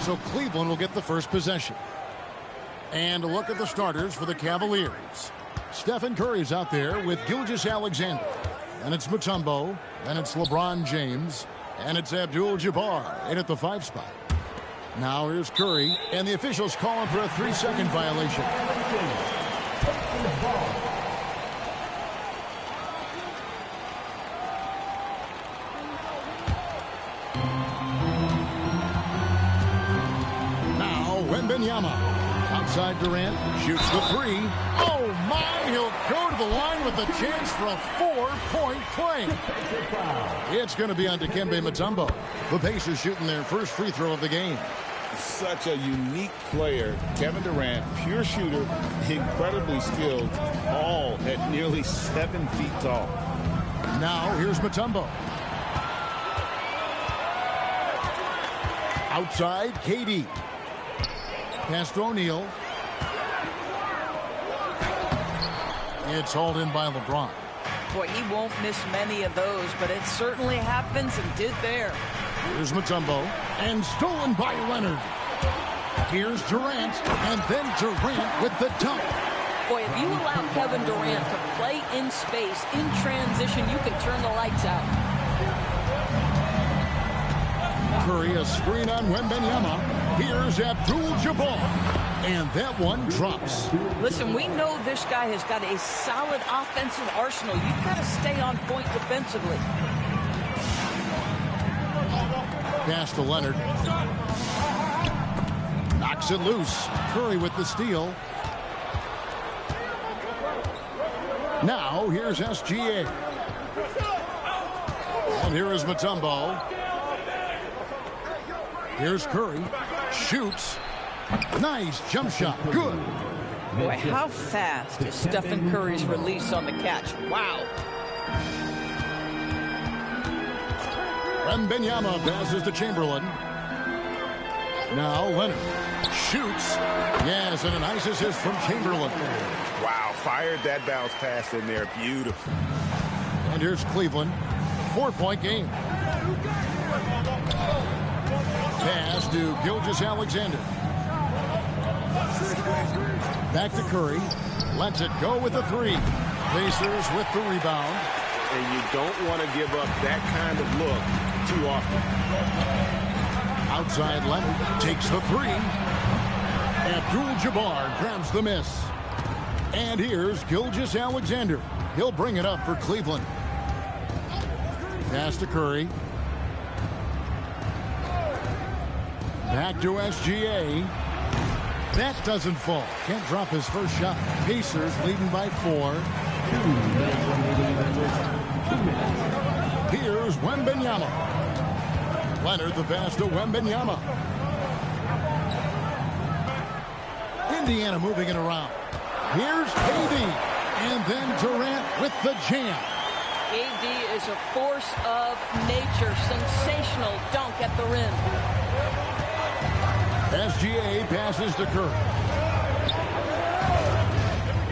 so Cleveland will get the first possession. And a look at the starters for the Cavaliers. Stephen Curry's out there with Gilgeous-Alexander. And it's Mutombo. And it's LeBron James. And it's Abdul-Jabbar in at the 5 spot. Now here's Curry. And the officials calling for a 3-second violation. Now Wembanyama. Outside Durant, shoots the 3. Oh my, he'll go to the line with a chance for a 4-point play. It's going to be on Dikembe Mutombo. The Pacers shooting their first free throw of the game. Such a unique player. Kevin Durant, pure shooter, incredibly skilled, all at nearly 7 feet tall. Now here's Mutombo. Outside, KD. Pass to O'Neal. It's hauled in by LeBron. Boy, he won't miss many of those, but it certainly happens and did there. Here's Mutombo. And stolen by Leonard. Here's Durant. And then Durant with the dunk. Boy, if you allow Kevin Durant to play in space, in transition, you can turn the lights out. Curry, a screen on Wembanyama. Here's Abdul-Jabbar. And that one drops. Listen, we know this guy has got a solid offensive arsenal. You've got to stay on point defensively. Pass to Leonard. Knocks it loose. Curry with the steal. Now here's SGA. And here is Mutombo. Here's Curry. Shoots. Nice jump shot. Good. Boy, how fast is Stephen Curry's release on the catch? Wow. Wembanyama passes to Chamberlain. Now Leonard shoots. Yes, and a nice assist from Chamberlain. Wow, fired that bounce pass in there. Beautiful. And here's Cleveland. 4-point game. Pass to Gilgeous-Alexander. Back to Curry. Lets it go with the 3. Pacers with the rebound. And you don't want to give up that kind of look too often. Outside Leonard takes the 3. Abdul-Jabbar grabs the miss. And here's Gilgeous-Alexander. He'll bring it up for Cleveland. Pass to Curry. Back to SGA. That doesn't fall. Can't drop his first shot. Pacers leading by 4. Here's Wembanyama. Leonard the pass to Wembanyama. Indiana moving it around. Here's KD. And then Durant with the jam. KD is a force of nature. Sensational dunk at the rim. SGA passes to Curry.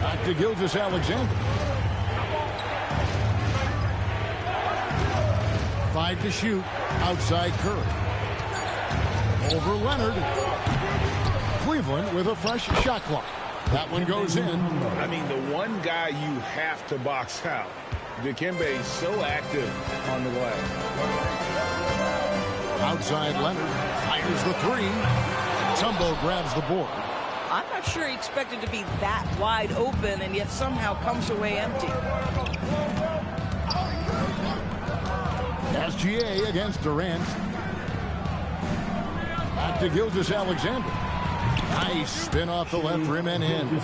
Back to Gilgeous-Alexander. 5 to shoot. Outside Curry. Over Leonard. Cleveland with a fresh shot clock. That one goes in. I mean, the one guy you have to box out. Dikembe is so active on the glass. Outside Leonard. Fires the 3. Mutombo grabs the board. I'm not sure he expected to be that wide open and yet somehow comes away empty. SGA against Durant. Back to Gilgeous-Alexander. Nice spin off the left rim and in.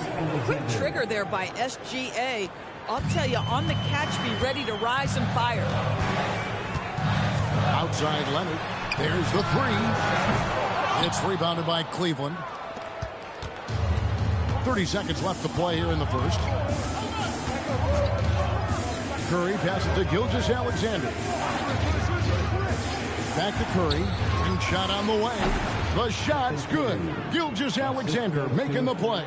Quick trigger there by SGA. I'll tell you, on the catch, be ready to rise and fire. Outside Leonard. There's the 3. It's rebounded by Cleveland. 30 seconds left to play here in the first. Curry passes to Gilgeous-Alexander. Back to Curry. And shot on the way. The shot's good. Gilgeous-Alexander making the play.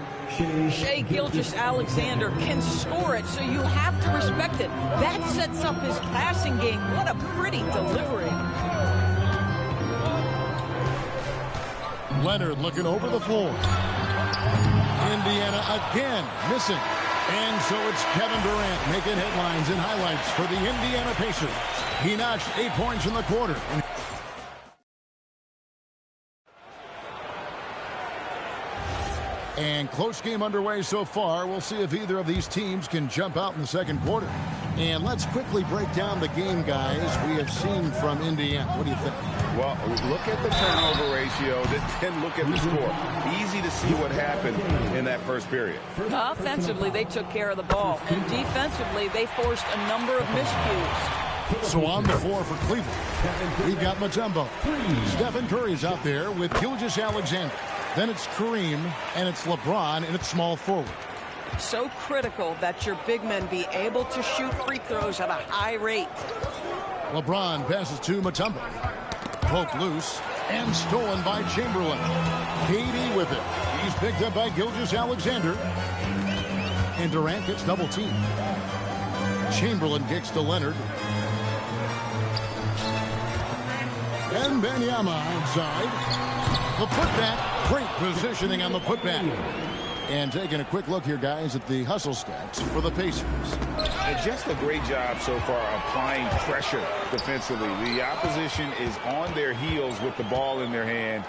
Shai Gilgeous-Alexander can score it, so you have to respect it. That sets up his passing game. What a pretty delivery. Leonard looking over the floor. Indiana again missing. And so it's Kevin Durant making headlines and highlights for the Indiana Pacers. He notched 8 points in the quarter. And close game underway so far. We'll see if either of these teams can jump out in the second quarter. And let's quickly break down the game, guys, we have seen from Indiana. What do you think? Well, look at the turnover ratio, then look at the score. Easy to see what happened in that first period. Offensively, they took care of the ball. And defensively, they forced a number of miscues. So on the floor for Cleveland, we've got Mutombo. Stephen Curry's out there with Gilgeous-Alexander. Then it's Kareem, and it's LeBron, and it's small forward. So critical that your big men be able to shoot free throws at a high rate. LeBron passes to Mutombo. Poked loose and stolen by Chamberlain. KD with it. He's picked up by Gilgeous-Alexander. And Durant gets double teamed. Chamberlain kicks to Leonard. And Wembanyama outside. The putback. Great positioning on the putback. And taking a quick look here, guys, at the hustle stats for the Pacers. And just a great job so far applying pressure defensively. The opposition is on their heels with the ball in their hand.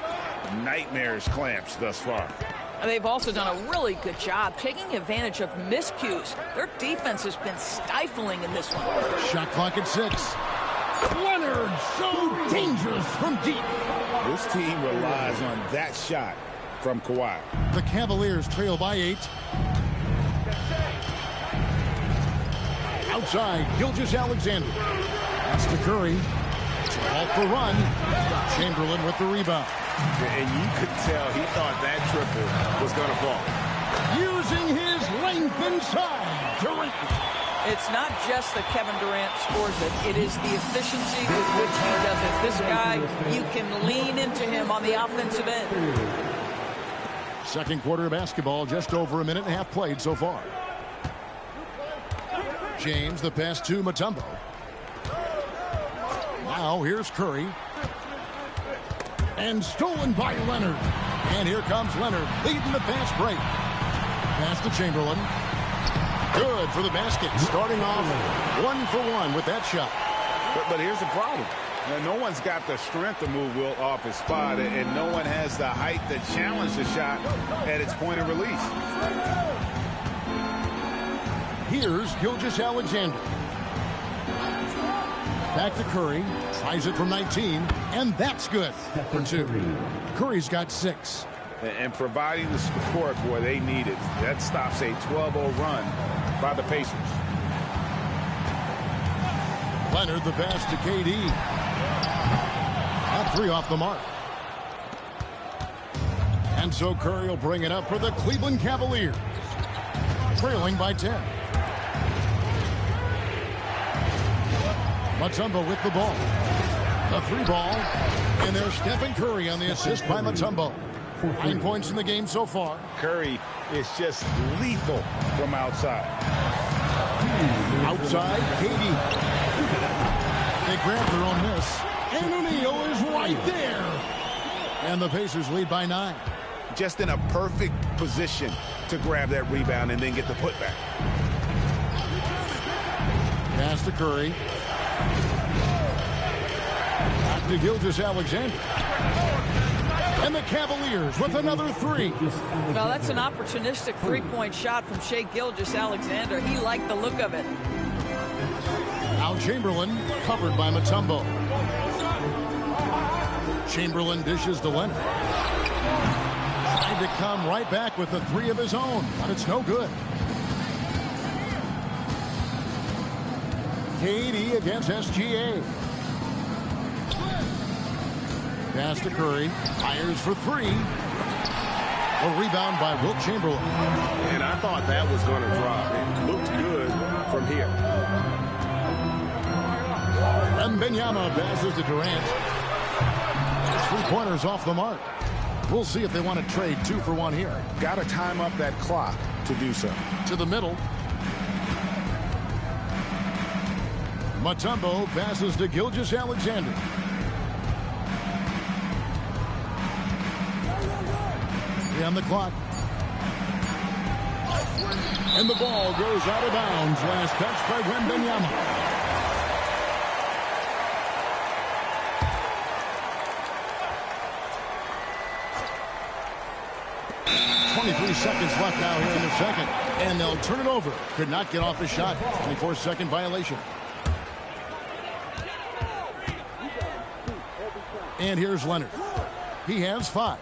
Nightmares clamps thus far. They've also done a really good job taking advantage of miscues. Their defense has been stifling in this one. Shot clock at 6. Leonard, so dangerous from deep. This team relies on that shot from Kawhi. The Cavaliers trail by 8. Outside, Gilgeous-Alexander. That's to Curry. To halt the run. Chamberlain with the rebound. And you could tell he thought that triple was going to fall. Using his length inside. Durant. It's not just that Kevin Durant scores it. It is the efficiency with which he does it. This guy, you can lean into him on the offensive end. Second quarter of basketball, just over a minute and a half played so far. James, the pass to Mutombo. Now here's Curry. And stolen by Leonard. And here comes Leonard, leading the fast break. Pass to Chamberlain. Good for the basket. Starting off 1 for 1 with that shot. But here's the problem. Now, no one's got the strength to move Wilt off his spot, and no one has the height to challenge the shot at its point of release. Here's Gilgeous-Alexander. Back to Curry. Tries it from 19, and that's good for 2. Curry's got 6. And providing the support, boy, they need it. That stops a 12-0 run by the Pacers. Leonard, the pass to KD. That 3 off the mark. And so Curry will bring it up for the Cleveland Cavaliers. Trailing by 10. Mutombo with the ball. The 3 ball. And there's Stephen Curry on the assist by Mutombo. 9 points in the game so far. Curry is just lethal from outside. Outside, KD. They grab their own miss. And O'Neal is right there. And the Pacers lead by 9. Just in a perfect position to grab that rebound and then get the putback. Pass to Curry. Back to Gilgeous-Alexander. And the Cavaliers with another 3. Well, that's an opportunistic three-point shot from Shai Gilgeous-Alexander. He liked the look of it. Now Chamberlain covered by Mutombo. Chamberlain dishes to Leonard. Tried to come right back with the 3 of his own, but it's no good. KD against SGA. Pass to Curry. Fires for 3. A rebound by Wilt Chamberlain. And I thought that was going to drop. It looked good from here. And Wembanyama passes to Durant. His 3-pointers off the mark. We'll see if they want to trade 2 for 1 here. Got to time up that clock to do so. To the middle. Mutombo passes to Gilgeous-Alexander. 3 on the clock. And the ball goes out of bounds. Last touch by Wembanyama. 23 seconds left now here in the second. And they'll turn it over. Could not get off the shot. 24-second violation. And here's Leonard. He has 5.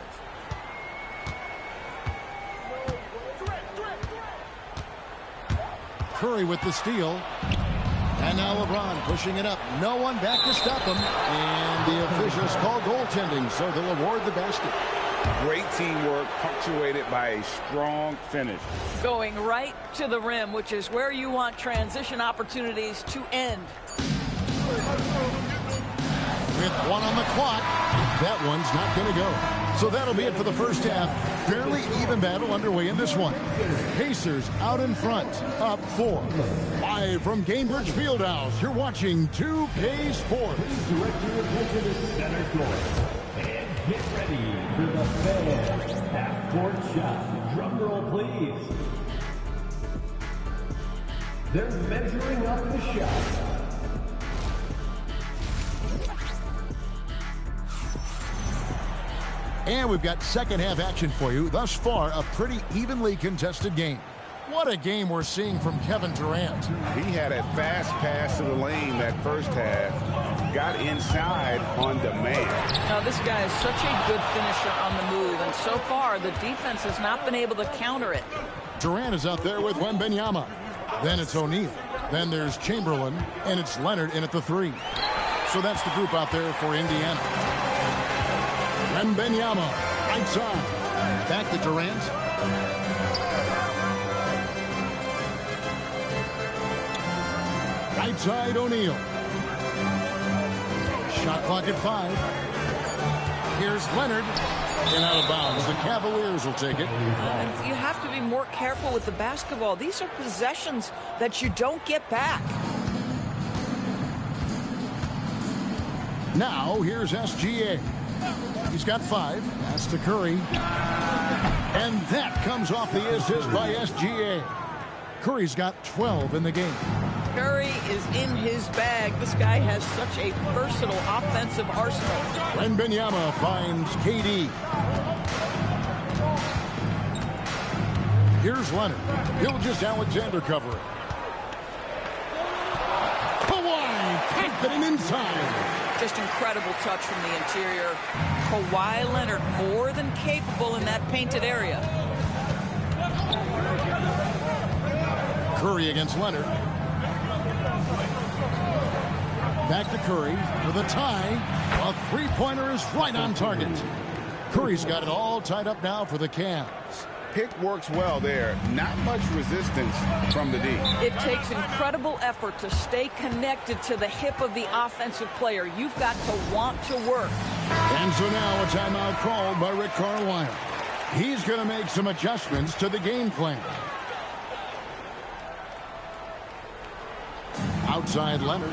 Curry with the steal. And now LeBron pushing it up. No one back to stop him. And the officials call goaltending, so they'll award the basket. Great teamwork, punctuated by a strong finish. Going right to the rim, which is where you want transition opportunities to end. With 1 on the clock, that one's not going to go. So that'll be it for the first half. Fairly even battle underway in this one. Pacers out in front, up 4. Live from Gainbridge Fieldhouse, you're watching 2K Sports. Direct your attention to center court. And get ready for the fan half-court shot. Drum roll, please. They're measuring up the shot. And we've got second half action for you. Thus far, a pretty evenly contested game. What a game we're seeing from Kevin Durant. He had a fast pass to the lane that first half. Got inside on demand. Now, this guy is such a good finisher on the move, and so far, the defense has not been able to counter it. Durant is out there with Wembanyama. Then it's O'Neal. Then there's Chamberlain, and it's Leonard in at the 3. So that's the group out there for Indiana. Wembanyama, right side. Back to Durant. Right side, O'Neal. Shot clock at 5. Here's Leonard. And out of bounds. The Cavaliers will take it. You have to be more careful with the basketball. These are possessions that you don't get back. Now, here's SGA. He's got 5. Pass to Curry. And that comes off the assist by SGA. Curry's got 12 in the game. Curry is in his bag. This guy has such a versatile offensive arsenal. Wembanyama finds KD. Here's Leonard. Gilgeous-Alexander covering. Kawhi confident inside. Just incredible touch from the interior. Kawhi Leonard more than capable in that painted area. Curry against Leonard. Back to Curry for the tie. A three-pointer is right on target. Curry's got it all tied up now for the Cavs. Pick works well there. Not much resistance from the D. It takes incredible effort to stay connected to the hip of the offensive player. You've got to want to work. And so now a timeout called by Rick Carlisle. He's going to make some adjustments to the game plan. Outside Leonard.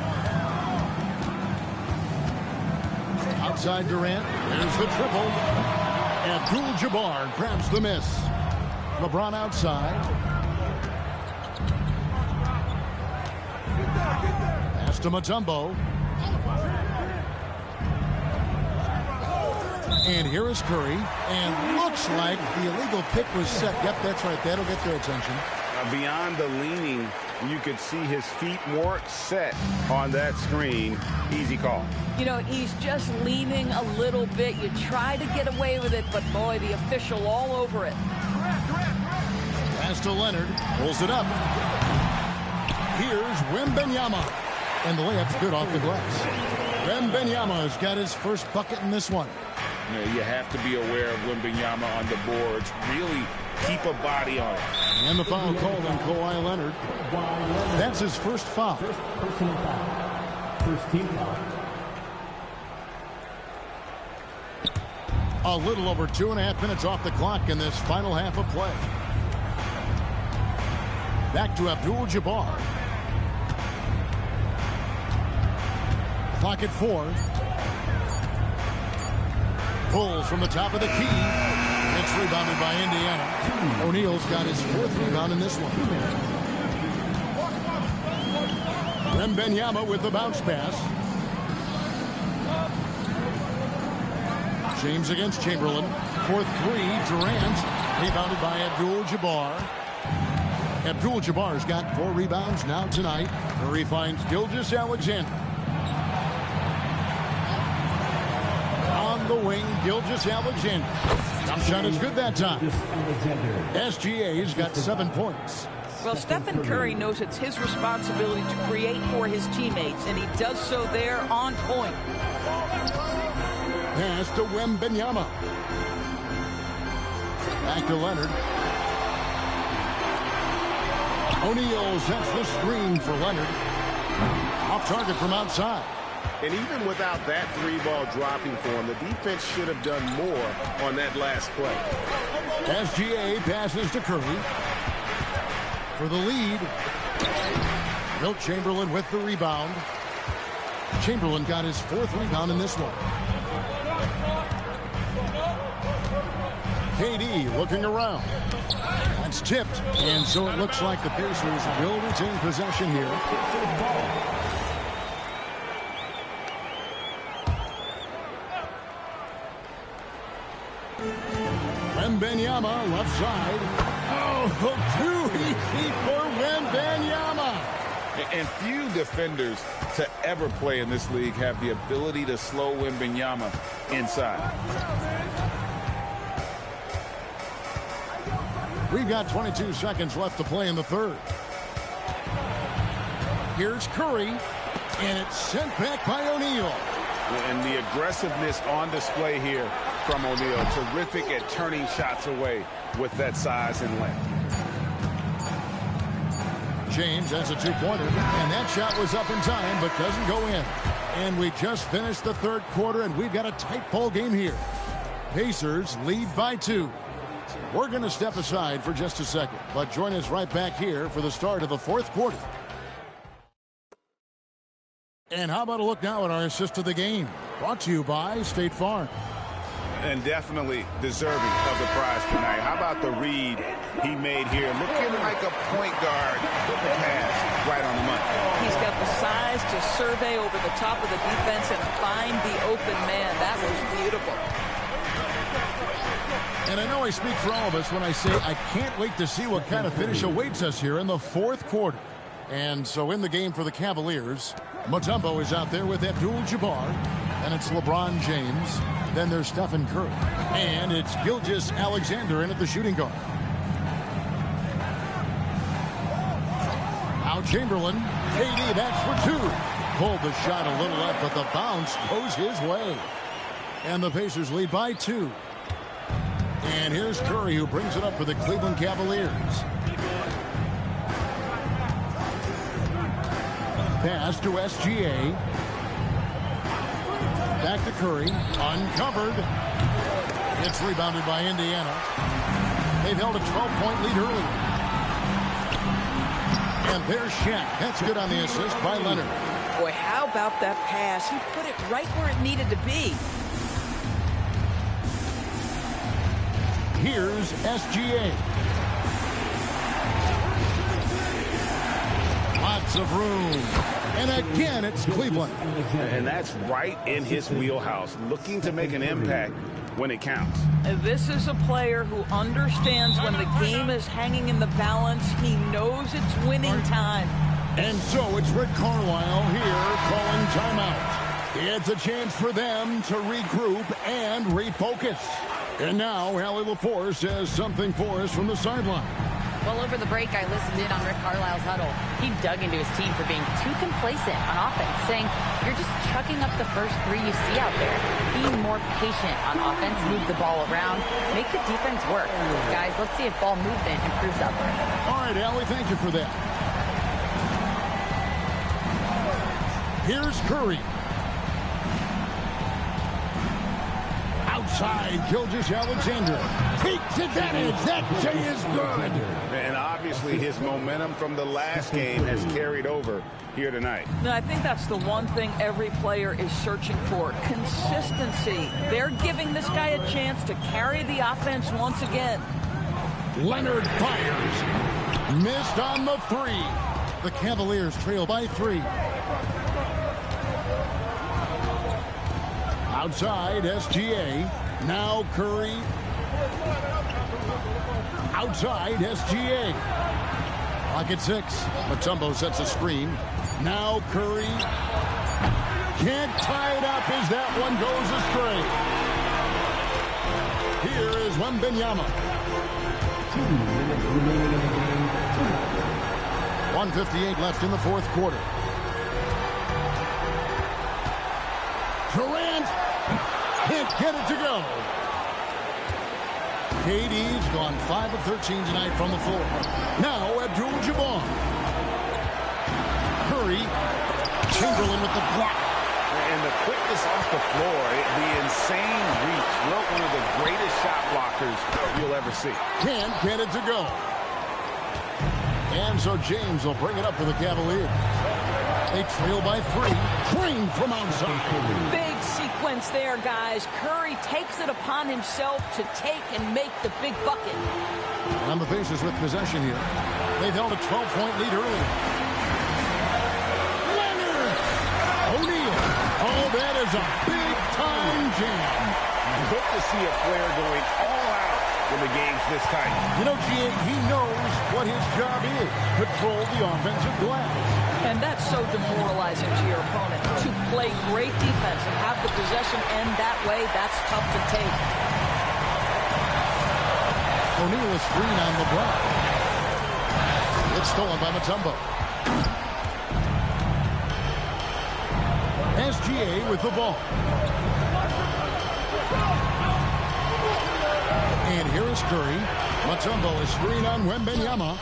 Outside Durant. There's the triple. Abdul-Jabbar grabs the miss. LeBron outside. Pass to Mutombo. And here is Curry. And looks like the illegal pick was set. Yep, that's right. That'll get their attention. Beyond the leaning, you could see his feet more set on that screen. Easy call. You know, he's just leaning a little bit. You try to get away with it, but boy, the official all over it. Pass to Leonard. Pulls it up. Here's Wembanyama. And the layup's good off the glass. Wembanyama's got his first bucket in this one. You have to be aware of Wembanyama on the boards. Really keep a body on it. And the foul called on Kawhi Leonard. That's his first foul. First personal foul. First team foul. A little over 2.5 minutes off the clock in this final half of play. Back to Abdul-Jabbar. Clock at 4. Pulls from the top of the key. It's It's rebounded by Indiana. O'Neal's got his 4th rebound in this one. Wembanyama with the bounce pass. James against Chamberlain. 4-3, Durant. Rebounded by Abdul-Jabbar. Abdul-Jabbar's got 4 rebounds now tonight. Curry finds Gilgeous-Alexander. On the wing, Gilgeous-Alexander. Jump shot is good that time. SGA's got 7 points. Well, Stephen Curry knows it's his responsibility to create for his teammates, and he does so there on point. Pass to Wembanyama. Back to Leonard. O'Neal sets the screen for Leonard. Off target from outside. And even without that 3-ball dropping for him, the defense should have done more on that last play. SGA passes to Curry. For the lead. Wilt Chamberlain with the rebound. Chamberlain got his 4th rebound in this one. KD looking around. That's tipped. And so it looks like the Pacers will retain possession here. Wembanyama left side. Oh, too easy for Wembanyama. And few defenders to ever play in this league have the ability to slow Wembanyama inside. We've got 22 seconds left to play in the 3rd. Here's Curry, and it's sent back by O'Neal. And the aggressiveness on display here from O'Neal. Terrific at turning shots away with that size and length. James has a 2-pointer, and that shot was up in time but doesn't go in. And we just finished the 3rd quarter, and we've got a tight ball game here. Pacers lead by 2. We're going to step aside for just a second, but join us right back here for the start of the 4th quarter. And how about a look now at our assist of the game? Brought to you by State Farm. And definitely deserving of the prize tonight. How about the read he made here? Looking like a point guard with the pass right on the money. He's got the size to survey over the top of the defense and find the open man. That was beautiful. And I know I speak for all of us when I say I can't wait to see what kind of finish awaits us here in the 4th quarter. And so in the game for the Cavaliers, Mutombo is out there with Abdul-Jabbar. And it's LeBron James. Then there's Stephen Curry. And it's Gilgeous-Alexander in at the shooting guard. Now Chamberlain. KD, that's for 2. Pulled the shot a little left, but the bounce goes his way. And the Pacers lead by 2. And here's Curry, who brings it up for the Cleveland Cavaliers. Pass to SGA. Back to Curry. Uncovered. It's rebounded by Indiana. They've held a 12-point lead earlier. And there's Shaq. That's good on the assist by Leonard. Boy, how about that pass? He put it right where it needed to be. Here's SGA. Lots of room. And again, it's Cleveland. And that's right in his wheelhouse, looking to make an impact when it counts. This is a player who understands when the game is hanging in the balance. He knows it's winning time. And so it's Rick Carlisle here calling timeout. It's a chance for them to regroup and refocus. And now Allie LaForce says something for us from the sideline. Well, over the break, I listened in on Rick Carlisle's huddle. He dug into his team for being too complacent on offense, saying, you're just chucking up the first 3 you see out there. Be more patient on offense, move the ball around, make the defense work. Guys, let's see if ball movement improves out there. All right, Allie, thank you for that. Here's Curry. Outside, Gilgeous-Alexander takes advantage. That J is good. And obviously his momentum from the last game has carried over here tonight. No, I think that's the one thing every player is searching for. Consistency. They're giving this guy a chance to carry the offense once again. Leonard fires. Missed on the three. The Cavaliers trail by 3. Outside, SGA. Now Curry. Outside, SGA. Clock at 6. Mutombo sets a screen. Now Curry. Can't tie it up as that one goes astray. Here is Wembanyama. 1:58 left in the fourth quarter. Durant can't get it to go. KD's gone 5 of 13 tonight from the floor. Now Abdul-Jabbar. Curry. Chamberlain with the block. And the quickness off the floor, the insane reach. Well, one of the greatest shot blockers you'll ever see. Can't get it to go. And so James will bring it up for the Cavaliers. They trail by 3. Drained from outside. Big sequence there, guys. Curry takes it upon himself to take and make the big bucket. On the Pacers with possession here. They've held a 12-point lead earlier. Leonard! O'Neal. Oh, that is a big-time jam. Good to see a player going all out when the game's this tight. You know, G.A., he knows what his job is. Control the offensive glass. And that's so demoralizing to your opponent. To play great defense and have the possession end that way, that's tough to take. O'Neal is screen on the block. It's stolen by Mutombo. SGA with the ball. And here is Curry. Mutombo is screen on Wembanyama.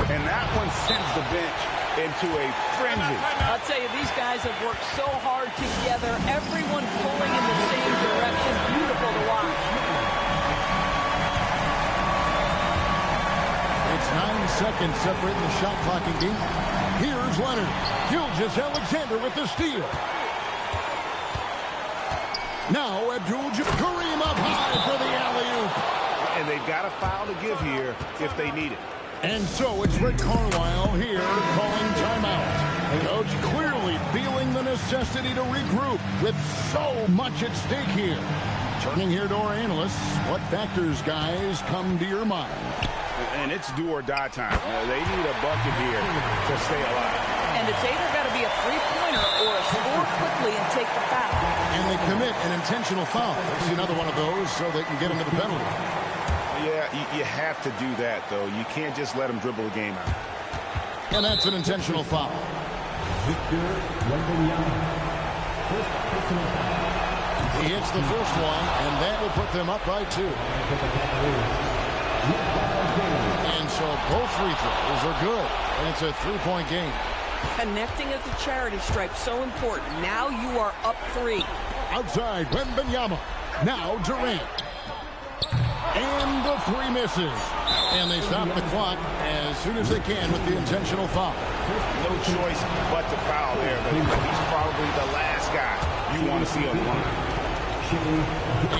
And that one sends the bench into a frenzy. I'll tell you, these guys have worked so hard together. Everyone pulling in the same direction. Beautiful to watch. It's 9 seconds separating the shot clock and game. Here's Leonard. Gilgeous-Alexander with the steal. Now Abdul-Jabbar. Kareem up high for the alley-oop. And they've got a foul to give here if they need it. And so it's Rick Carlisle here calling timeout. Coach clearly feeling the necessity to regroup with so much at stake here. Turning here to our analysts, what factors, guys, come to your mind? And it's do or die time. They need a bucket here to stay alive. And it's either got to be a three-pointer or a score quickly and take the foul. And they commit an intentional foul. See another one of those so they can get into the penalty. Yeah, you have to do that, though. You can't just let them dribble the game out. And that's an intentional foul. Victor Wembanyama. First personal foul. He hits the first one, and that will put them up by 2. And so both free throws are good. And it's a 3-point game. Connecting at the charity stripe, so important. Now you are up 3. Outside, Wembanyama. Now Durant. And the 3 misses. And they stop the clock as soon as they can with the intentional foul. No choice but to foul there, but he's probably the last guy you want to see on the line.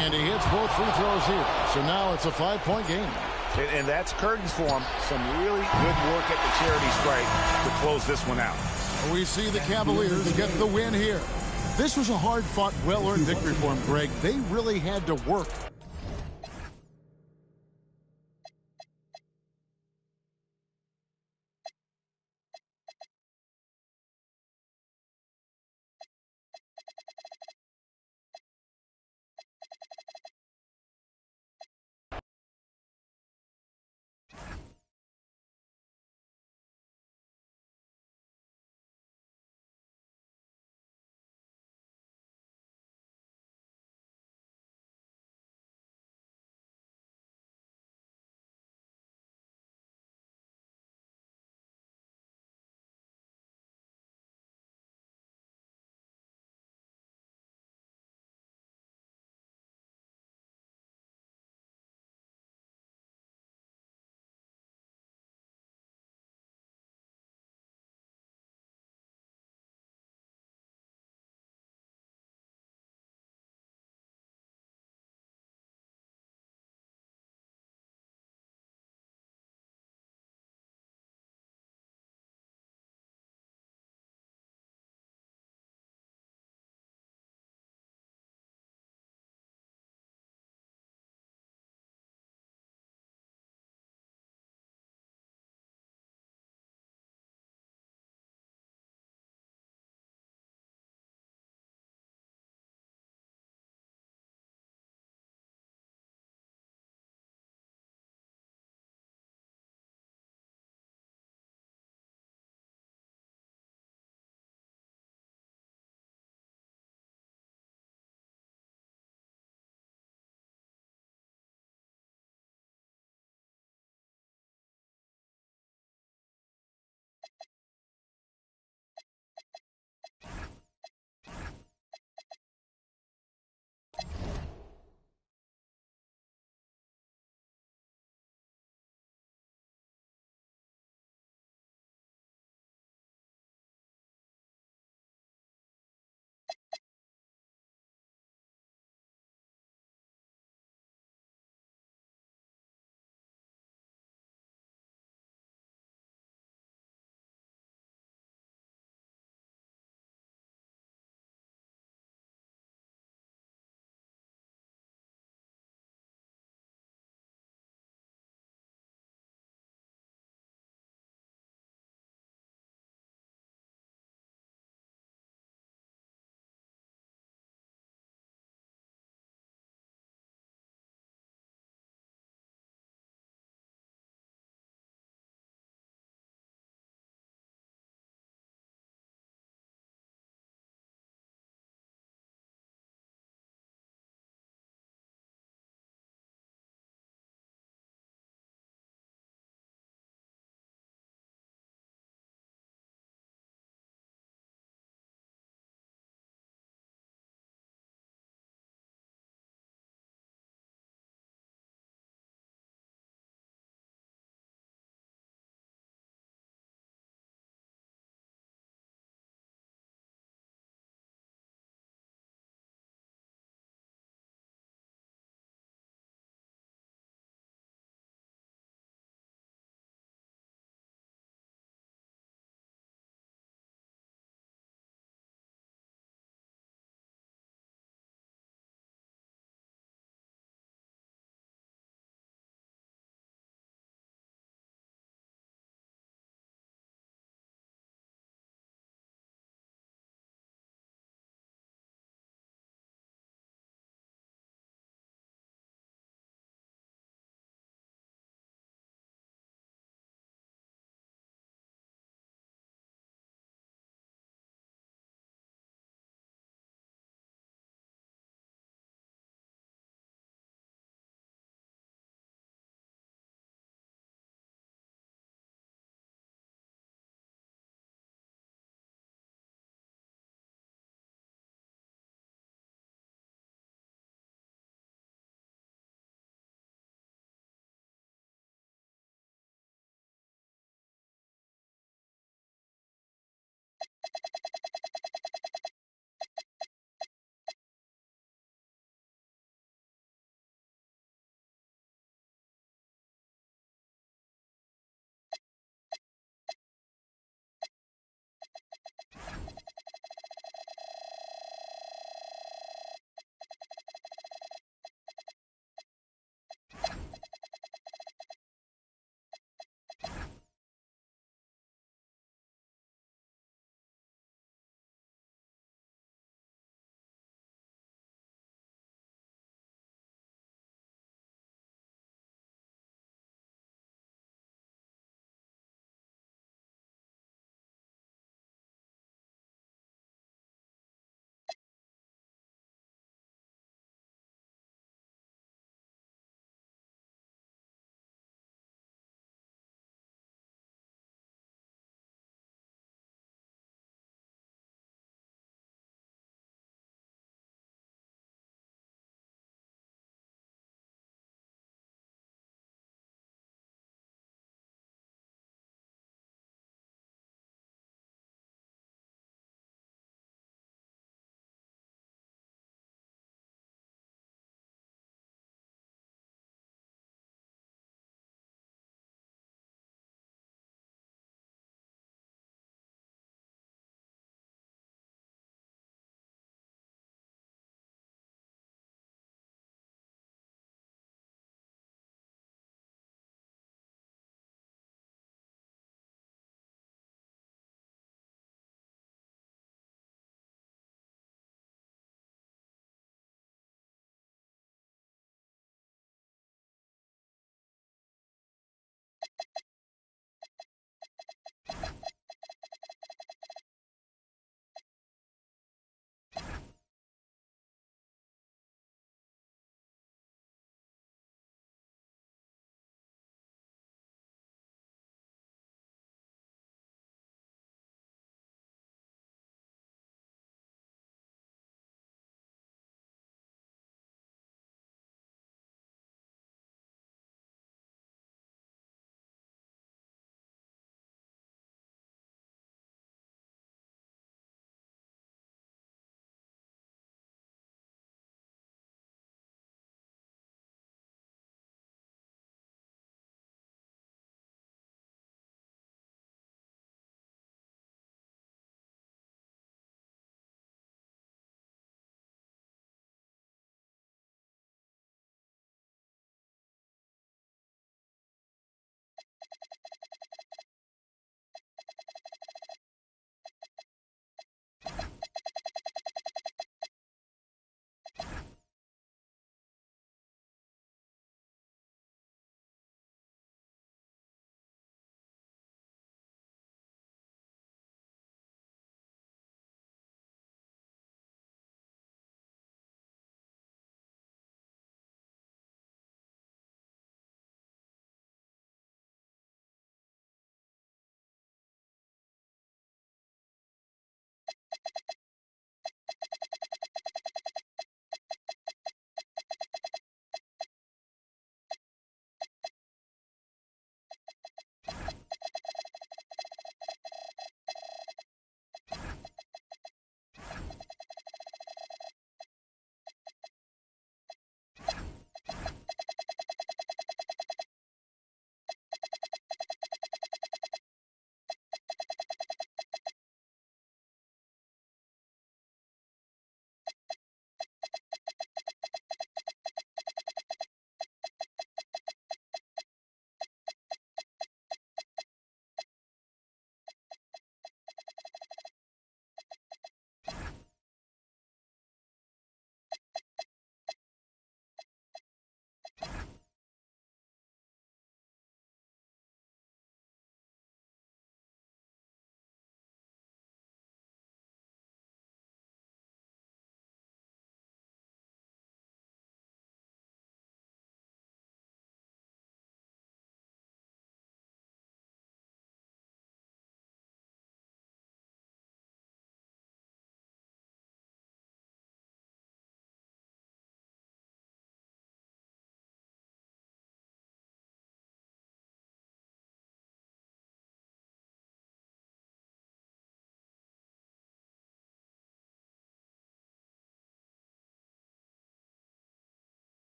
And he hits both free throws here. So now it's a 5-point game. And that's curtains for him. Some really good work at the charity stripe to close this one out. We see the Cavaliers get the win here. This was a hard-fought, well-earned victory for them, Greg. They really had to work.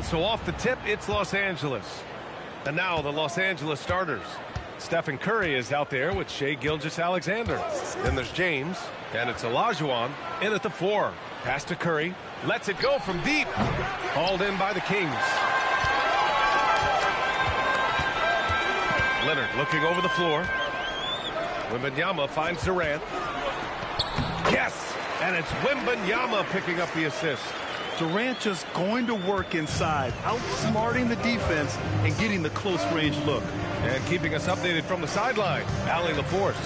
so off the tip, it's Los Angeles. And now the Los Angeles starters. Stephen Curry is out there with Shai Gilgeous-Alexander. Then there's James, and it's Olajuwon in at the 4. Pass to Curry, lets it go from deep. Hauled in by the Kings. Leonard looking over the floor. Wembanyama finds Durant. Yes, and it's Wembanyama picking up the assist. Durant just going to work inside, outsmarting the defense and getting the close-range look. And keeping us updated from the sideline, Allie LaForce.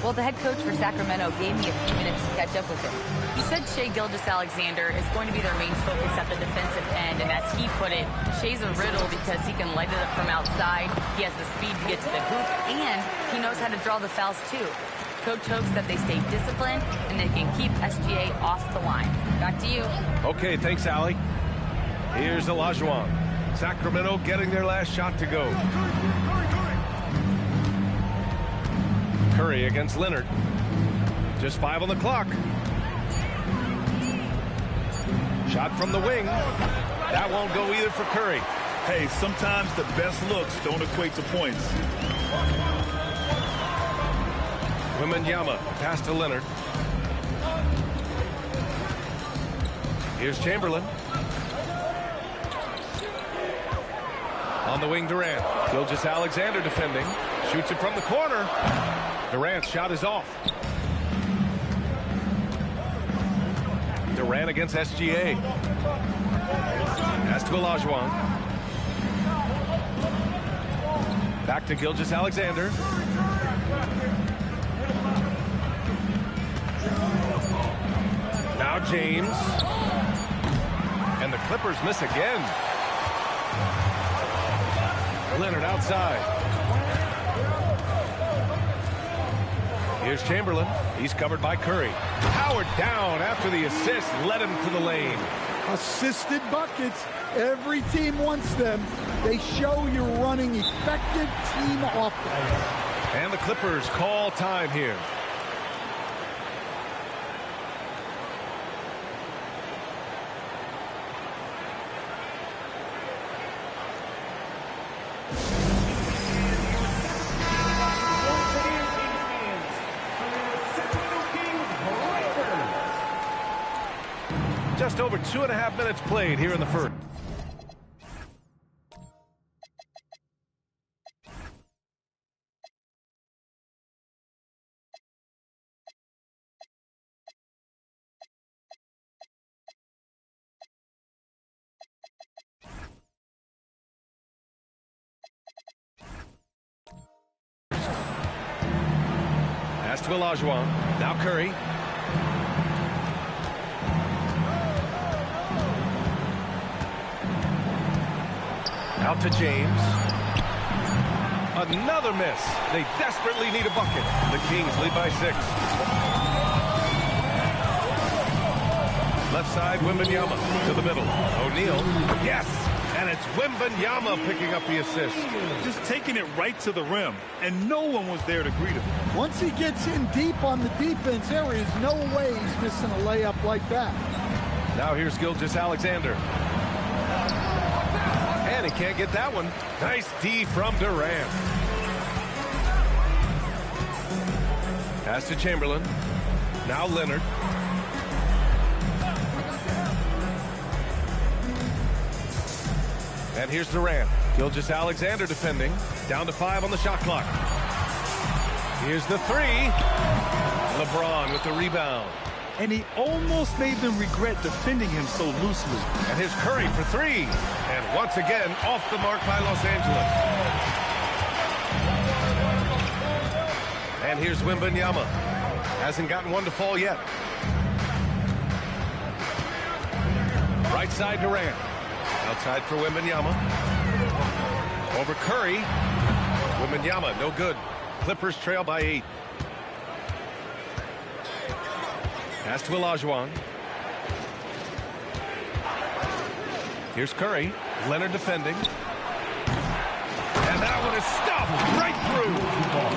Well, the head coach for Sacramento gave me a few minutes to catch up with him. He said Shai Gilgeous-Alexander is going to be their main focus at the defensive end, and as he put it, Shai's a riddle because he can light it up from outside, he has the speed to get to the hoop, and he knows how to draw the fouls too. Coach hopes that they stay disciplined and they can keep SGA off the line. Back to you. Okay, thanks, Allie. Here's Olajuwon. Sacramento getting their last shot to go. Curry against Leonard. Just 5 on the clock. Shot from the wing. That won't go either for Curry. Hey, sometimes the best looks don't equate to points. Wembanyama, pass to Leonard. Here's Chamberlain. On the wing, Durant. Gilgeous-Alexander defending. Shoots it from the corner. Durant's shot is off. Durant against SGA. Pass to Olajuwon. Back to Gilgeous-Alexander. Now James. And the Clippers miss again. Leonard outside. Here's Chamberlain. He's covered by Curry. Powered down after the assist led him to the lane. Assisted buckets. Every team wants them. They show you're running effective team offense. And the Clippers call time here. Just over 2.5 minutes played here in the first. Pass to Olajuwon. Now Curry. Out to James. Another miss. They desperately need a bucket. The Kings lead by 6. Left side, Wembanyama to the middle. O'Neal. Yes! And it's Wembanyama picking up the assist. Just taking it right to the rim, and no one was there to greet him. Once he gets in deep on the defense, there is no way he's missing a layup like that. Now here's Gilgeous-Alexander. And he can't get that one. Nice D from Durant. Pass to Chamberlain. Now Leonard. And here's Durant. Gilgeous-Alexander defending. Down to 5 on the shot clock. Here's the 3. LeBron with the rebound. And he almost made them regret defending him so loosely. And here's Curry for 3. And once again, off the mark by Los Angeles. And here's Wembanyama. Hasn't gotten one to fall yet. Right side Durant. Outside for Wembanyama. Over Curry. Wembanyama, no good. Clippers trail by 8. Pass to Olajuwon. Here's Curry. Leonard defending. And that one but it's stuffed right through.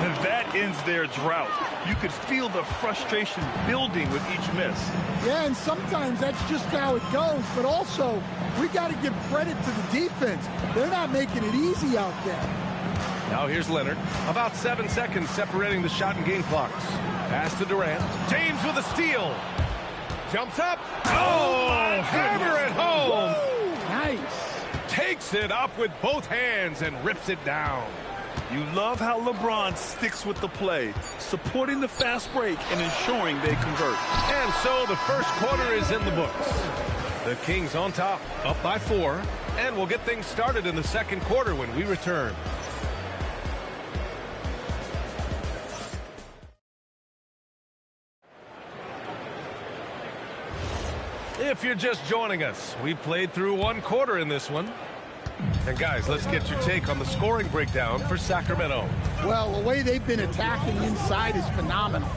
And that ends their drought. You could feel the frustration building with each miss. Yeah, and sometimes that's just how it goes. But also, we got to give credit to the defense. They're not making it easy out there. Now here's Leonard. About 7 seconds separating the shot and game clocks. Pass to Durant. James with a steal. Jumps up. Oh, hammer it home. Woo, nice. Takes it up with both hands and rips it down. You love how LeBron sticks with the play, supporting the fast break and ensuring they convert. And so the first quarter is in the books. The Kings on top, up by 4. And we'll get things started in the second quarter when we return. If you're just joining us, we played through 1 quarter in this one. And guys, let's get your take on the scoring breakdown for Sacramento. Well, the way they've been attacking inside is phenomenal.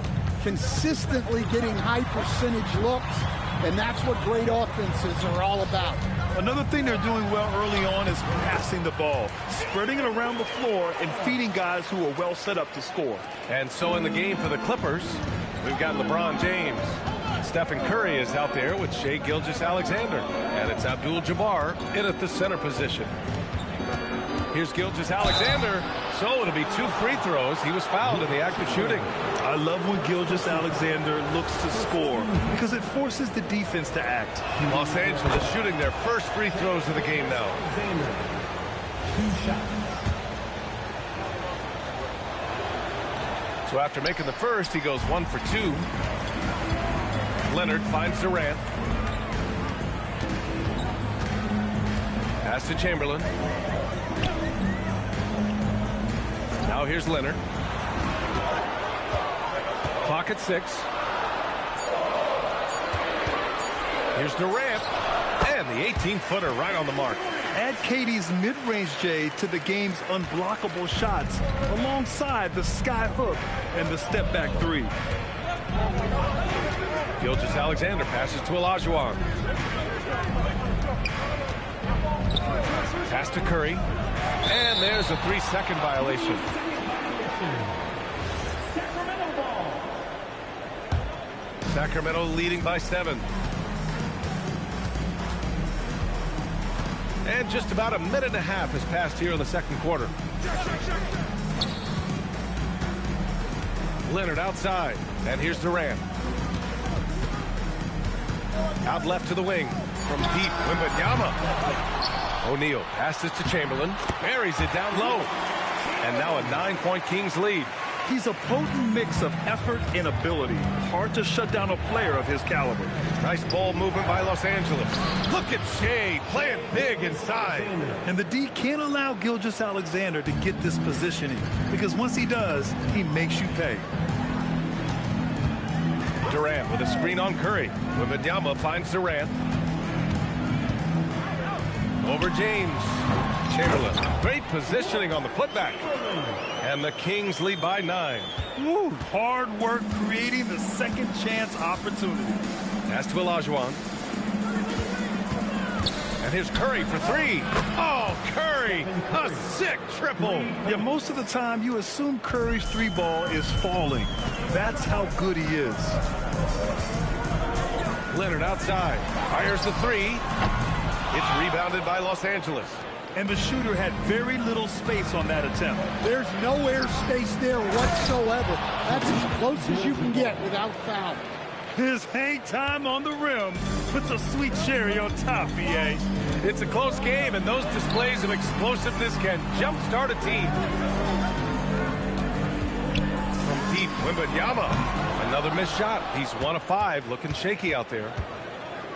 Consistently getting high percentage looks, and that's what great offenses are all about. Another thing they're doing well early on is passing the ball, spreading it around the floor and feeding guys who are well set up to score. And so in the game for the Clippers, we've got LeBron James. Stephen Curry is out there with Shai Gilgeous-Alexander. And it's Abdul-Jabbar in at the center position. Here's Gilgeous-Alexander. So it'll be 2 free throws. He was fouled in the act of shooting. I love when Gilgeous-Alexander looks to score because it forces the defense to act. Los Angeles shooting their first free throws of the game now. 2 shots. So after making the first, he goes 1 for 2. Leonard finds Durant. Pass to Chamberlain. Now here's Leonard. Clock at 6. Here's Durant. And the 18-footer right on the mark. Add KD's mid-range J to the game's unblockable shots alongside the sky hook and the step-back 3. Gilgeous-Alexander passes to Olajuwon. Pass to Curry. And there's a 3-second violation. Sacramento leading by 7. And just about a minute and a half has passed here in the second quarter. Leonard outside. And here's Durant. Out left to the wing. From deep, Wembanyama. O'Neal passes to Chamberlain. Buries it down low. And now a 9-point Kings lead. He's a potent mix of effort and ability. Hard to shut down a player of his caliber. Nice ball movement by Los Angeles. Look at Shai playing big inside. And the D can't allow Gilgeous-Alexander to get this positioning because once he does, he makes you pay. Durant with a screen on Curry. Wembanyama finds Durant. Over James. Chamberlain. Great positioning on the putback. And the Kings lead by 9. Woo, hard work creating the second chance opportunity. Pass to Olajuwon. And here's Curry for 3. Oh, Curry, a sick triple. Yeah, most of the time you assume Curry's 3-ball is falling. That's how good he is. Leonard outside. Fires the 3. It's rebounded by Los Angeles. And the shooter had very little space on that attempt. There's no air space there whatsoever. That's as close as you can get without foul. His hang time on the rim puts a sweet cherry on top, BA. It's a close game, and those displays of explosiveness can jumpstart a team. From deep, Wembanyama. Another missed shot. He's 1 of 5, looking shaky out there.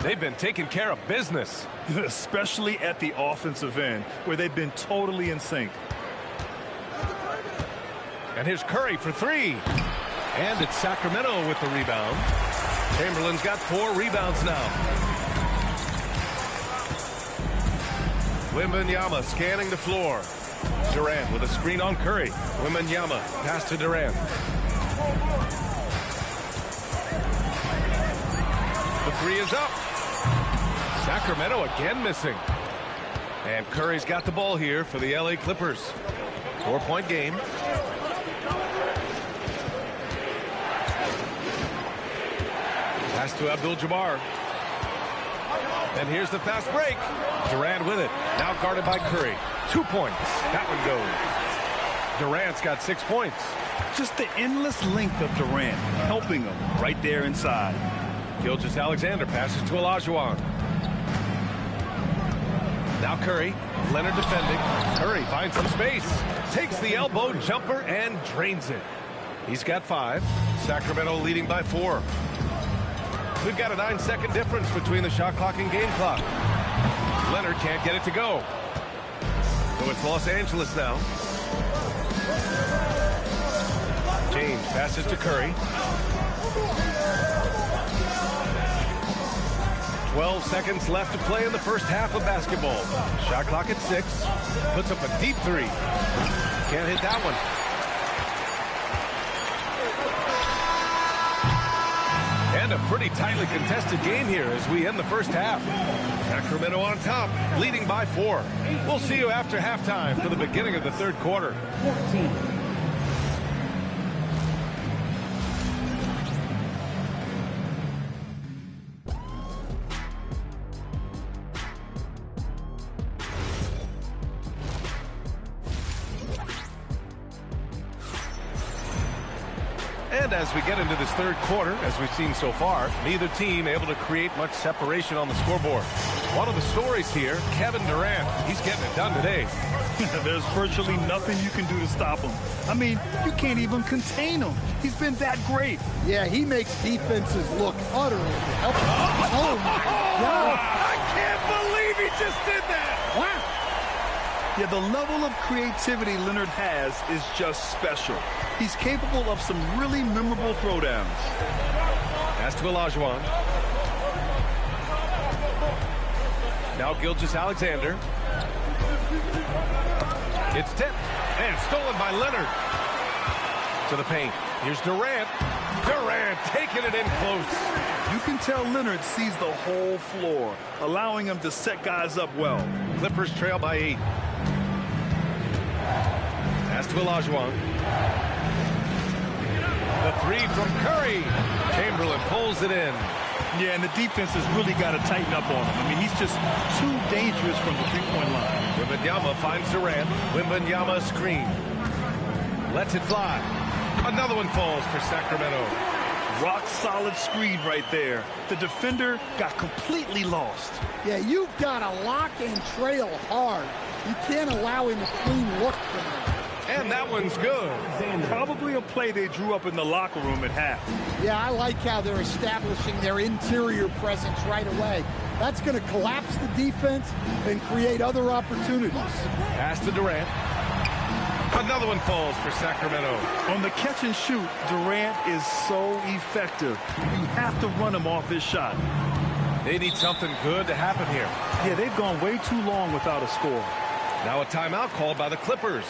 They've been taking care of business. Especially at the offensive end, where they've been totally in sync. And here's Curry for 3. And it's Sacramento with the rebound. Chamberlain's got 4 rebounds now. Wembanyama scanning the floor. Durant with a screen on Curry. Wembanyama pass to Durant. The 3 is up. Sacramento again missing. And Curry's got the ball here for the LA Clippers. 4-point game. Pass to Abdul-Jabbar. And here's the fast break. Durant with it. Now guarded by Curry. 2 points. That one goes. Durant's got 6 points. Just the endless length of Durant helping him right there inside. Gilgeous-Alexander passes to Olajuwon. Now Curry. Leonard defending. Curry finds some space. Takes the elbow jumper and drains it. He's got 5. Sacramento leading by 4. We've got a 9-second difference between the shot clock and game clock. Leonard can't get it to go. So it's Los Angeles now. James passes to Curry. 12 seconds left to play in the first half of basketball. Shot clock at 6. Puts up a deep 3. Can't hit that one. And a pretty tightly contested game here as we end the first half. Sacramento on top, leading by 4. We'll see you after halftime for the beginning of the third quarter. 14. And as we get into this third quarter, as we've seen so far, neither team able to create much separation on the scoreboard. One of the stories here, Kevin Durant, he's getting it done today. There's virtually nothing you can do to stop him. I mean, you can't even contain him. He's been that great. Yeah, he makes defenses look utterly helpless. Oh, my God. I can't believe he just did that. Wow. Yeah, the level of creativity Leonard has is just special. He's capable of some really memorable throwdowns. Pass to Olajuwon. Now Gilgeous-Alexander. It's tipped and stolen by Leonard. To the paint. Here's Durant. Durant taking it in close. You can tell Leonard sees the whole floor, allowing him to set guys up well. Clippers trail by 8. Pass to Olajuwon. The 3 from Curry. Chamberlain pulls it in. Yeah, and the defense has really got to tighten up on him. I mean, he's just too dangerous from the three-point line. Wembanyama finds Durant. Wembanyama screen. Lets it fly. Another one falls for Sacramento. Rock-solid screen right there. The defender got completely lost. Yeah, you've got to lock and trail hard. You can't allow him a clean look from that. And that one's good. Probably a play they drew up in the locker room at half. Yeah, I like how they're establishing their interior presence right away. That's going to collapse the defense and create other opportunities. Pass to Durant. Another one falls for Sacramento. On the catch and shoot, Durant is so effective. You have to run him off his shot. They need something good to happen here. Yeah, they've gone way too long without a score. Now a timeout called by the Clippers.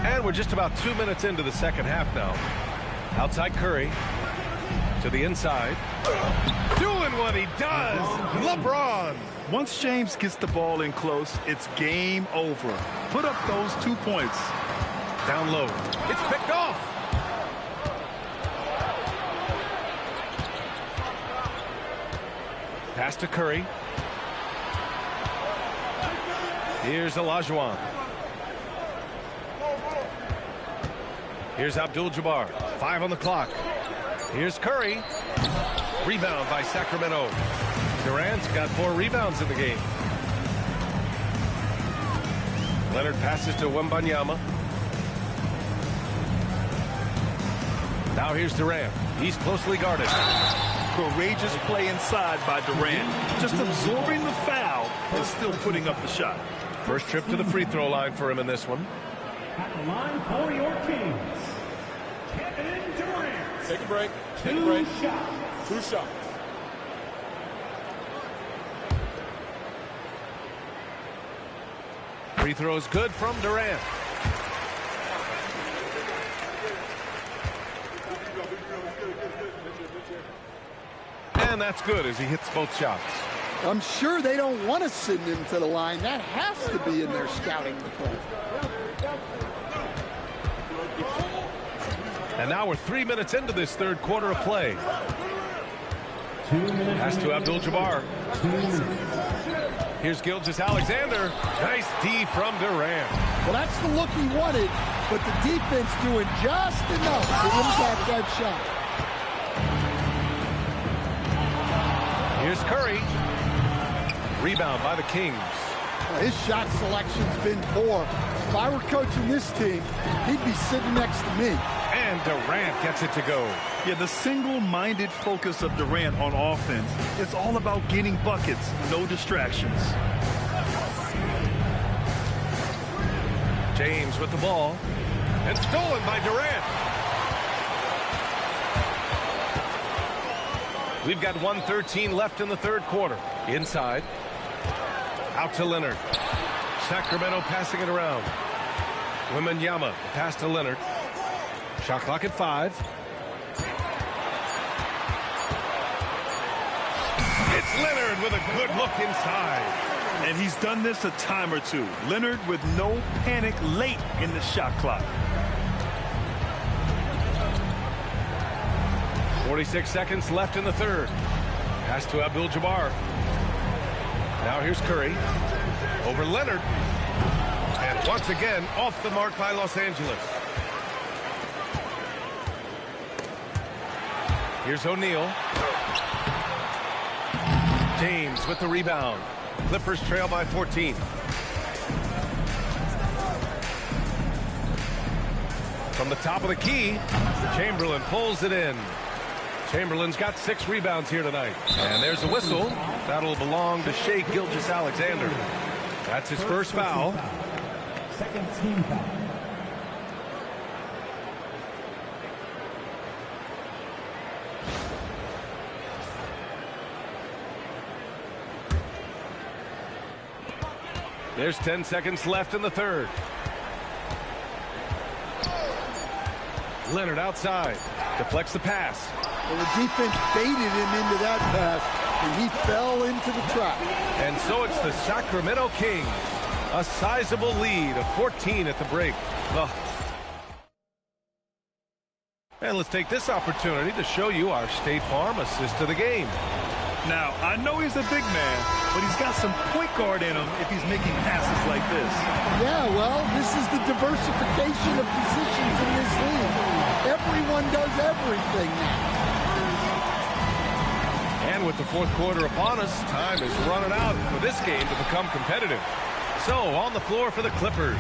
And we're just about 2 minutes into the second half now. Outside Curry. To the inside. Doing what he does. LeBron. Once James gets the ball in close, it's game over. Put up those 2 points. Down low. It's picked off. Pass to Curry. Here's Olajuwon. Here's Abdul-Jabbar. 5 on the clock. Here's Curry. Rebound by Sacramento. Durant's got 4 rebounds in the game. Leonard passes to Wembanyama. Now here's Durant. He's closely guarded. Courageous play inside by Durant. Just absorbing the foul and still putting up the shot. First trip to the free throw line for him in this one. At the line for your teams, Kevin Durant. Take a break. Take a break. 2 shots. Free throws good from Durant. And that's good as he hits both shots. I'm sure they don't want to send him to the line. That has to be in their scouting report. And now we're 3 minutes into this third quarter of play. 2 minutes. Pass to Abdul-Jabbar. 2 minutes. Here's Gilgeous-Alexander. Nice D from Durant. Well, that's the look he wanted, but the defense doing just enough to impact that shot. Here's Curry. Rebound by the Kings. Well, his shot selection's been poor. If I were coaching this team, he'd be sitting next to me. And Durant gets it to go. Yeah, the single-minded focus of Durant on offense is all about getting buckets, no distractions. James with the ball. And stolen by Durant. We've got 1:13 left in the third quarter. Inside. Out to Leonard. Sacramento passing it around. Wembanyama pass to Leonard. Shot clock at 5. It's Leonard with a good look inside. And he's done this a time or two. Leonard with no panic late in the shot clock. 46 seconds left in the third. Pass to Abdul-Jabbar. Now here's Curry. Over Leonard. And once again, off the mark by Los Angeles. Here's O'Neal. James with the rebound. Clippers trail by 14. From the top of the key, Chamberlain pulls it in. Chamberlain's got 6 rebounds here tonight. And there's a whistle. That'll belong to Shai Gilgeous-Alexander. That's his first foul. Second team foul. There's 10 seconds left in the third. Leonard outside. Deflects the pass. Well, the defense baited him into that pass, and he fell into the trap. And so it's the Sacramento Kings. A sizable lead of 14 at the break. And let's take this opportunity to show you our State Farm assist to the game. Now, I know he's a big man, but he's got some point guard in him if he's making passes like this. Yeah, well, this is the diversification of positions in this league. Everyone does everything now. And with the fourth quarter upon us, time is running out for this game to become competitive. So, on the floor for the Clippers,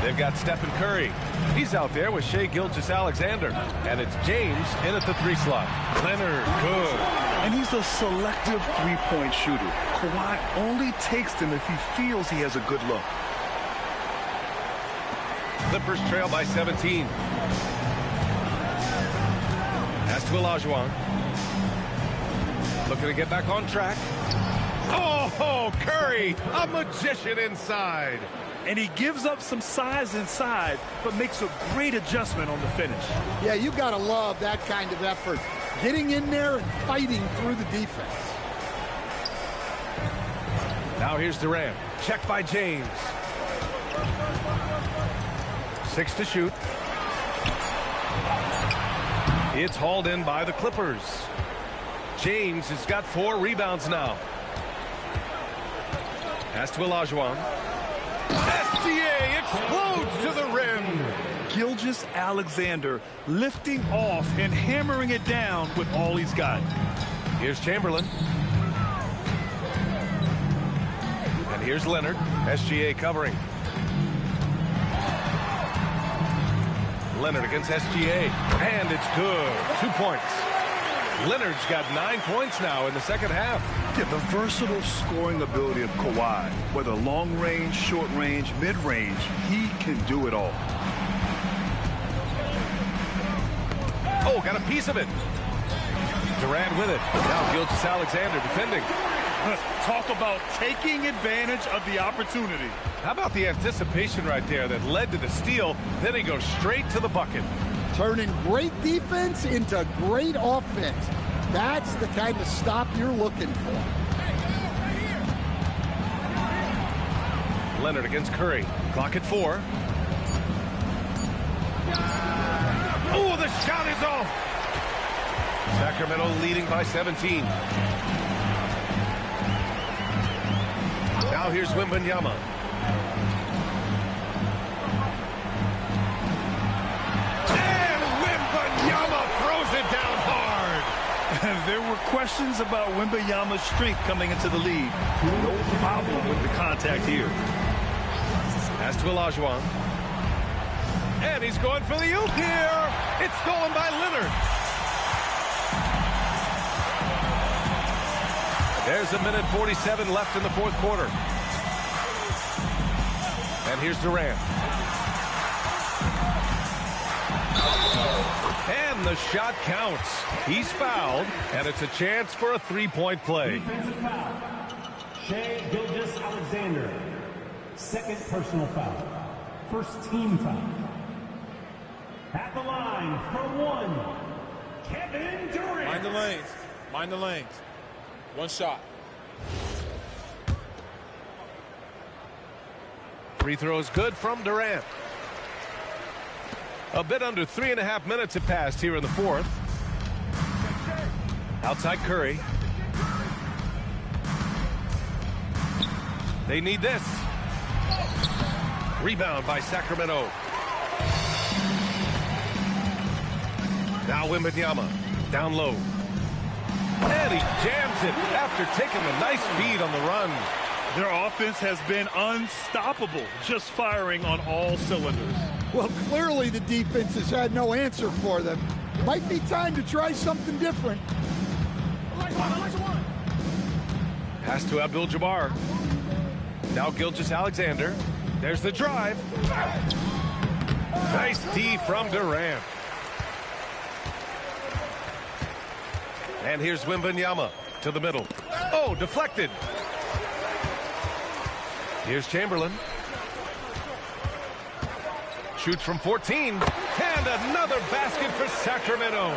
they've got Stephen Curry. He's out there with Shai Gilgeous-Alexander. And it's James in at the 3 slot. Leonard, good. And he's a selective three-point shooter. Kawhi only takes them if he feels he has a good look. Clippers trail by 17. Pass to Olajuwon. Looking to get back on track. Oh, Curry, a magician inside. And he gives up some size inside, but makes a great adjustment on the finish. Yeah, you got to love that kind of effort. Getting in there and fighting through the defense. Now here's Durant. Check by James. 6 to shoot. It's hauled in by the Clippers. James has got 4 rebounds now. Pass to Olajuwon. SGA explodes to the rim. Gilgeous-Alexander lifting off and hammering it down with all he's got. Here's Chamberlain. And here's Leonard. SGA covering. Leonard against SGA. And it's good. 2 points. Leonard's got 9 points now in the second half. Yeah, the versatile scoring ability of Kawhi, whether long range, short range, mid range, he can do it all. Oh, got a piece of it. Durant with it. Now Gilgeous-Alexander defending. Talk about taking advantage of the opportunity. How about the anticipation right there that led to the steal? Then he goes straight to the bucket. Turning great defense into great offense. That's the kind of stop you're looking for. Leonard against Curry. Clock at 4. Oh, the shot is off. Sacramento leading by 17. Now here's Wembanyama. And Wembanyama throws it down hard. There were questions about Wembanyama's strength coming into the league. No problem with the contact here. Pass to Olajuwon. And he's going for the oop here. It's stolen by Leonard. There's a minute 47 left in the fourth quarter. And here's Durant. And the shot counts. He's fouled, and it's a chance for a three-point play. Defensive foul. Shai Gilgeous-Alexander. Second personal foul. First team foul. At the line for one, Kevin Durant. Mind the lanes. Mind the lanes. One shot. Free throw is good from Durant. A bit under 3.5 minutes have passed here in the fourth. Outside Curry. They need this. Rebound by Sacramento. Now Wembanyama down low. And he jams it after taking a nice feed on the run. Their offense has been unstoppable, just firing on all cylinders. Well, clearly the defense has had no answer for them. Might be time to try something different. Pass to Abdul-Jabbar. Now Gilgeous-Alexander. There's the drive. Nice D from Durant. And here's Wembanyama to the middle. Oh, deflected. Here's Chamberlain. Shoots from 14. And another basket for Sacramento.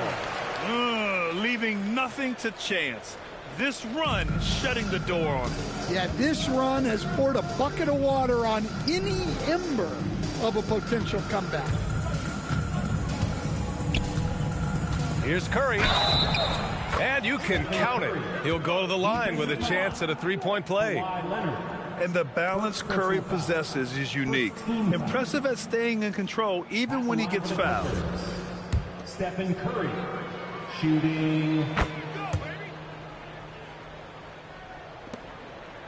Leaving nothing to chance. This run shutting the door on them. Yeah, this run has poured a bucket of water on any ember of a potential comeback. Here's Curry. And you can count it. He'll go to the line with a chance at a three-point play. And the balance Curry possesses is unique. Impressive at staying in control even when he gets fouled. Stephen Curry shooting.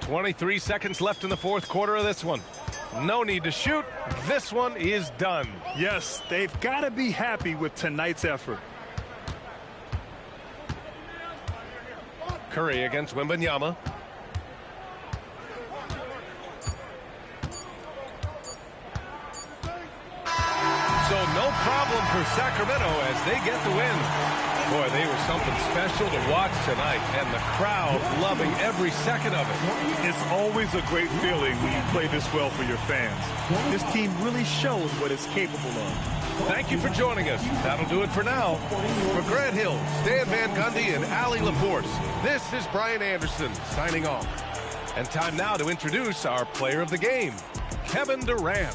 23 seconds left in the fourth quarter of this one. No need to shoot. This one is done. Yes, they've got to be happy with tonight's effort. Curry against Wembanyama. So no problem for Sacramento as they get the win. Boy, they were something special to watch tonight, and the crowd loving every second of it. It's always a great feeling when you play this well for your fans. This team really shows what it's capable of. Thank you for joining us. That'll do it for now. For Grant Hill, Stan Van Gundy, and Allie LaForce, this is Brian Anderson signing off. And time now to introduce our player of the game, Kevin Durant.